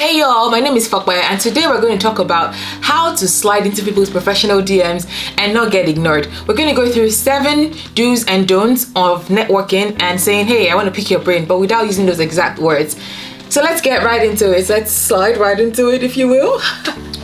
Hey y'all, my name is Fopsy and today we're going to talk about how to slide into people's professional DMs and not get ignored. We're going to go through 7 do's and don'ts of networking and saying, hey, I want to pick your brain, but without using those exact words. So let's get right into it. Let's slide right into it, if you will.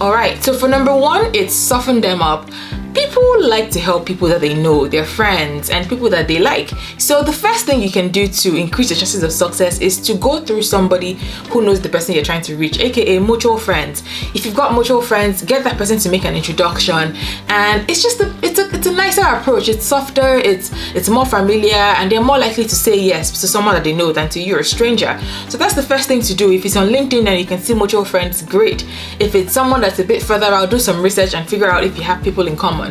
Alright, so for number 1, it's soften them up. People like to help people that they know, their friends, and people that they like. So the first thing you can do to increase your chances of success is to go through somebody who knows the person you're trying to reach, aka mutual friends. If you've got mutual friends, get that person to make an introduction, and it's a nicer approach. It's softer, it's more familiar, and they're more likely to say yes to someone that they know than to you, a stranger. So that's the first thing to do. If it's on LinkedIn and you can see mutual friends, great. If it's someone that's a bit further out, do some research and figure out if you have people in common.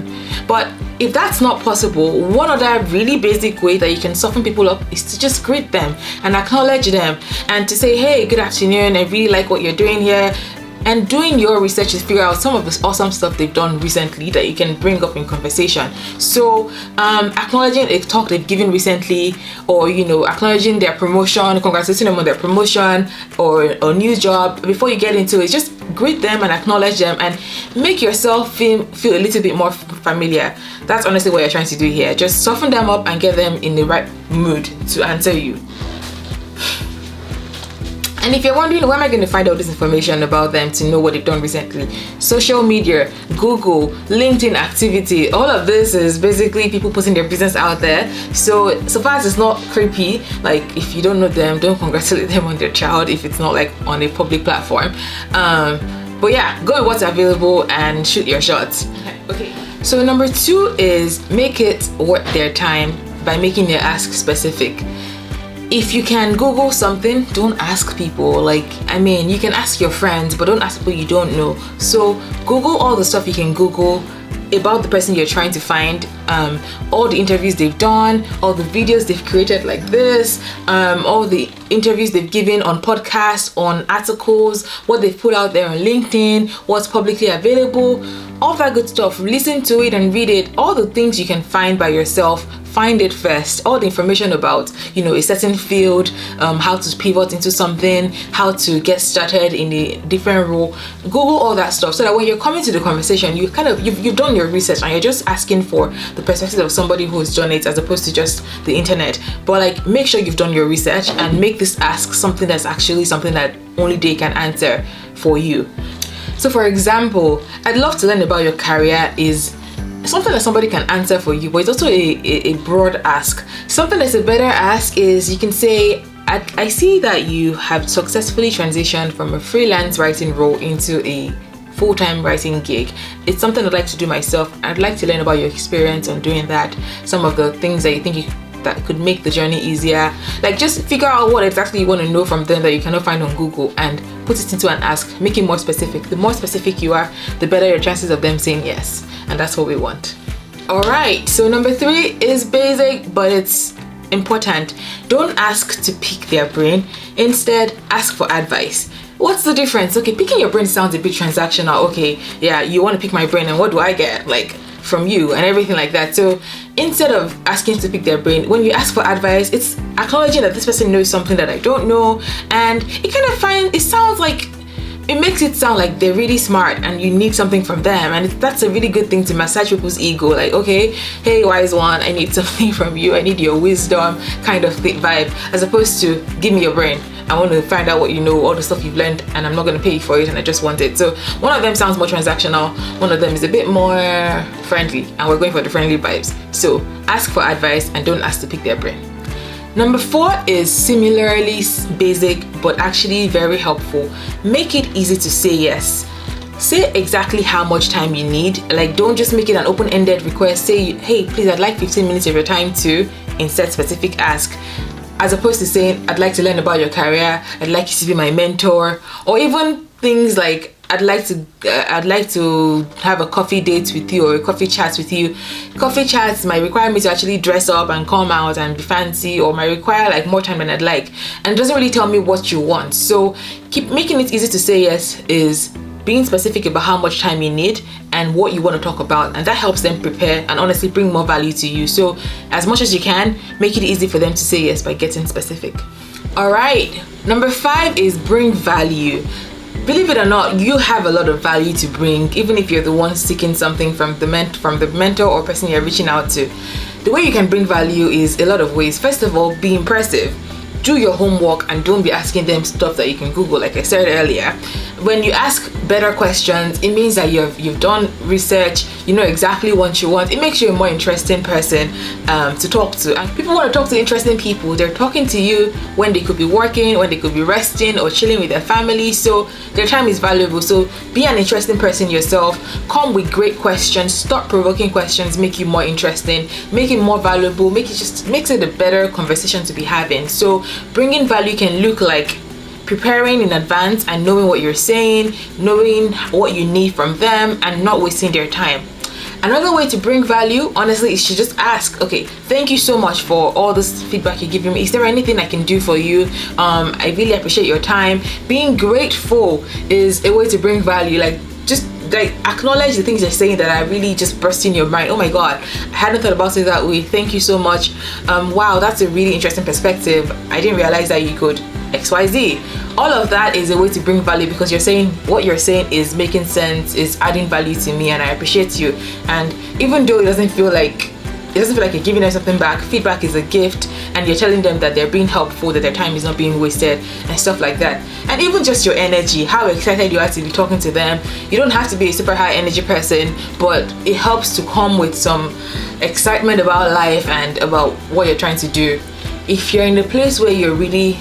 But if that's not possible, one other really basic way that you can soften people up is to just greet them and acknowledge them and to say, hey, good afternoon, I really like what you're doing here. And doing your research is figure out some of this awesome stuff they've done recently that you can bring up in conversation. So acknowledging a talk they've given recently, or acknowledging their promotion, congratulating them on their promotion or a new job. Before you get into it, just greet them and acknowledge them and make yourself feel a little bit more familiar. That's honestly what you're trying to do here. Just soften them up and get them in the right mood to answer you. And if you're wondering, where am I going to find all this information about them to know what they've done recently? Social media, Google, LinkedIn activity, all of this is basically people putting their business out there. So far as it's not creepy, like if you don't know them, don't congratulate them on their child if it's not like on a public platform. But yeah, go with what's available and shoot your shots. Okay. So number 2 is make it worth their time by making your ask specific. If you can Google something, don't ask people. You can ask your friends, but don't ask people you don't know. So Google all the stuff you can Google about the person you're trying to find, all the interviews they've done, all the videos they've created like this, all the interviews they've given on podcasts, on articles, what they've put out there on LinkedIn, what's publicly available, all that good stuff. Listen to it and read it. All the things you can find by yourself, find it first. All the information about a certain field, how to pivot into something, how to get started in a different role. Google all that stuff so that when you're coming to the conversation, you've done your research and you're just asking for the perspective of somebody who's done it as opposed to just the internet. But make sure you've done your research and make this ask something that's actually something that only they can answer for you. So for example, I'd love to learn about your career is something that somebody can answer for you, but it's also a broad ask. Something that's a better ask is you can say, I see that you have successfully transitioned from a freelance writing role into a full-time writing gig. It's something I'd like to do myself. I'd like to learn about your experience on doing that, some of the things that you think that could make the journey easier. Just figure out what exactly you want to know from them that you cannot find on Google and put it into an ask. Make it more specific. The more specific you are, the better your chances of them saying yes. And that's what we want. Alright, so number 3 is basic, but it's important. Don't ask to pick their brain. Instead, ask for advice. What's the difference? Okay, picking your brain sounds a bit transactional. Okay, yeah, you want to pick my brain and what do I get? From you and everything like that. So instead of asking to pick their brain, when you ask for advice, it's acknowledging that this person knows something that I don't know, and it makes it sound like they're really smart and you need something from them, and that's a really good thing to massage people's ego. Okay, hey wise one, I need something from you, I need your wisdom kind of vibe, as opposed to give me your brain. I want to find out what you know, all the stuff you've learned, and I'm not going to pay you for it, and I just want it. So one of them sounds more transactional, one of them is a bit more friendly, and we're going for the friendly vibes. So ask for advice and don't ask to pick their brain. Number 4 is similarly basic, but actually very helpful. Make it easy to say yes. Say exactly how much time you need. Don't just make it an open-ended request. Say, hey, please, I'd like 15 minutes of your time to insert specific ask. As opposed to saying, I'd like to learn about your career, I'd like you to be my mentor, or even things like, I'd like to have a coffee date with you or a coffee chat with you. Coffee chats might require me to actually dress up and come out and be fancy, or might require more time than I'd like, and it doesn't really tell me what you want. So keep making it easy to say yes is being specific about how much time you need and what you want to talk about, and that helps them prepare and honestly bring more value to you. So as much as you can, make it easy for them to say yes by getting specific. All right, number 5 is bring value. believe it or not, you have a lot of value to bring, even if you're the one seeking something from the mentor or person you're reaching out to. The way you can bring value is a lot of ways. First of all, be impressive. Do your homework and don't be asking them stuff that you can Google, like I said earlier. When you ask better questions, it means that you've done research, you know exactly what you want. It makes you a more interesting person to talk to. And people want to talk to interesting people. They're talking to you when they could be working, when they could be resting or chilling with their family. So their time is valuable. So be an interesting person yourself. Come with great questions. Stop provoking questions. Make you more interesting. Make it more valuable. Makes it a better conversation to be having. So bringing value can look like preparing in advance and knowing what you're saying, knowing what you need from them, and not wasting their time. Another way to bring value, honestly, is to just ask, okay, thank you so much for all this feedback you're giving me. Is there anything I can do for you? I really appreciate your time. Being grateful is a way to bring value. Just acknowledge the things they're saying that are really just bursting your mind. Oh my god, I hadn't thought about it that way. Thank you so much. Wow, that's a really interesting perspective. I didn't realize that you could XYZ. All of that is a way to bring value, because you're saying what you're saying is making sense, is adding value to me, and I appreciate you. And even though it doesn't feel like you're giving them something back, feedback is a gift, and you're telling them that they're being helpful, that their time is not being wasted, and stuff like that. And even just your energy, how excited you are to be talking to them. You don't have to be a super high energy person, but it helps to come with some excitement about life and about what you're trying to do. If you're in a place where you're really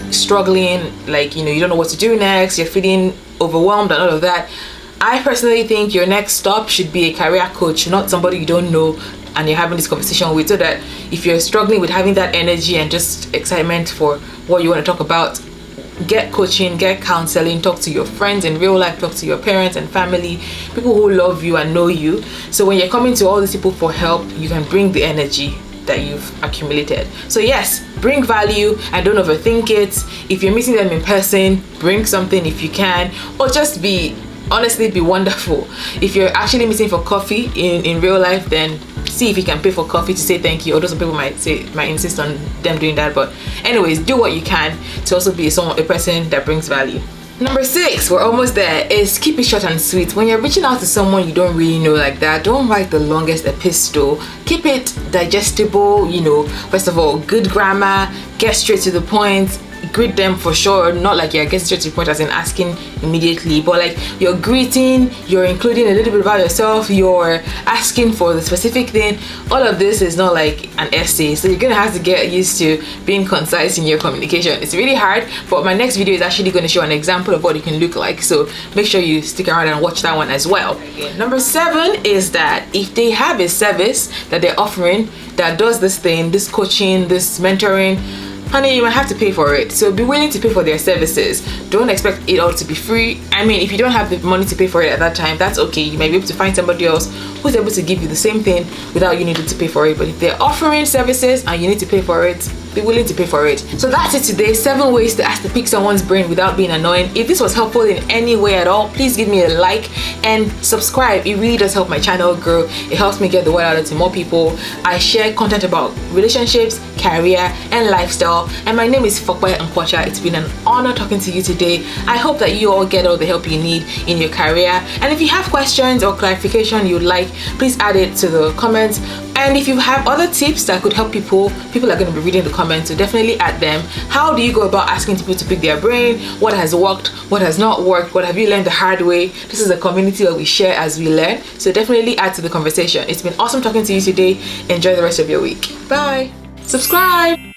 struggling, you don't know what to do next, you're feeling overwhelmed and all of that, I personally think your next stop should be a career coach, not somebody you don't know and you're having this conversation with, so that if you're struggling with having that energy and just excitement for what you want to talk about, get coaching, get counseling, talk to your friends in real life, talk to your parents and family, people who love you and know you. So when you're coming to all these people for help, you can bring the energy that you've accumulated. So yes, bring value and don't overthink it. If you're meeting them in person, bring something if you can, or just be wonderful. If you're actually meeting for coffee in real life, then see if you can pay for coffee to say thank you. Although some people might insist on them doing that, but anyways, do what you can to also be a person that brings value. Number 6, we're almost there, is keep it short and sweet. When you're reaching out to someone you don't really know like that, don't write the longest epistle. Keep it digestible, first of all, good grammar, get straight to the point, greet them for sure, not like you're getting straight to the point as in asking immediately, but like you're greeting, you're including a little bit about yourself, you're asking for the specific thing. All of this is not like an essay, so you're gonna have to get used to being concise in your communication. It's really hard, but my next video is actually going to show an example of what it can look like, so make sure you stick around and watch that one as well. Number 7 is that if they have a service that they're offering that does this thing, this coaching, this mentoring, honey, you might have to pay for it. So be willing to pay for their services. Don't expect it all to be free. I mean, if you don't have the money to pay for it at that time, that's okay. You might be able to find somebody else who's able to give you the same thing without you needing to pay for it. But if they're offering services and you need to pay for it, be willing to pay for it. So that's it today. 7 ways to pick someone's brain without being annoying. If this was helpful in any way at all, please give me a like and subscribe. It really does help my channel grow. It helps me get the word out to more people. I share content about relationships, career, and lifestyle. And my name is Fopsy. It's been an honor talking to you today. I hope that you all get all the help you need in your career. And if you have questions or clarification you'd like, please add it to the comments. And if you have other tips that could help people are going to be reading the comments, so definitely add them. How do you go about asking people to pick their brain? What has worked? What has not worked? What have you learned the hard way? This is a community where we share as we learn, so definitely add to the conversation. It's been awesome talking to you today. Enjoy the rest of your week. Bye. Subscribe.